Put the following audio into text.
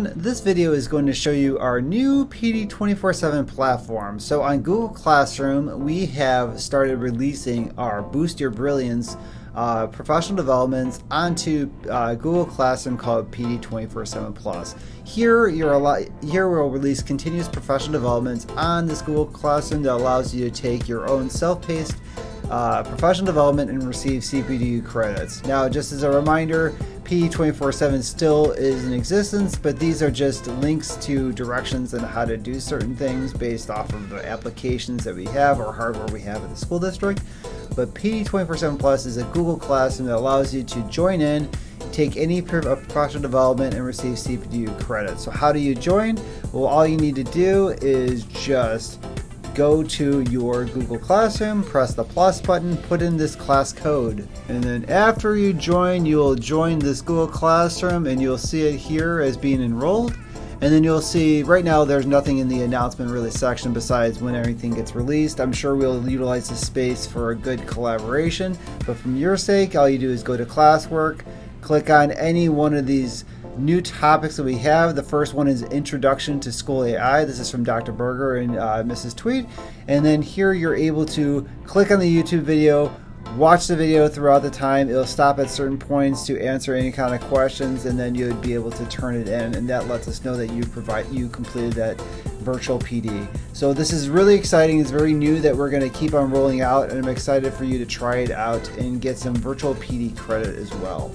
everyone, this video is going to show you our new PD 24/7 platform. So on Google Classroom, we have started releasing our Boost Your Brilliance professional developments onto Google Classroom called PD 24/7 Plus. Here we'll release continuous professional developments on this Google Classroom that allows you to take your own self-paced professional development and receive CPD credits. Now, just as a reminder, PD 24/7 still is in existence, but these are just links to directions on how to do certain things based off of the applications that we have or hardware we have in the school district. But PD 24/7 Plus is a Google Classroom that allows you to join in, take any professional development, and receive CPD credits. So how do you join? Well, all you need to do is just go to your Google Classroom, press the plus button, put in this class code, and then after you join, you'll join this Google Classroom and you'll see it here as being enrolled. And then you'll see right now there's nothing in the announcement really section besides when everything gets released. I'm sure we'll utilize this space for a good collaboration, but from your sake, all you do is go to classwork, click on any one of these new topics that we have. The first one is Introduction to School AI. This is from Dr. Berger and Mrs. Tweed. And then here you're able to click on the YouTube video, watch the video throughout the time. It'll stop at certain points to answer any kind of questions, and then you would be able to turn it in, and that lets us know that you completed that virtual PD. So this is really exciting. It's very new that we're going to keep on rolling out, and I'm excited for you to try it out and get some virtual PD credit as well.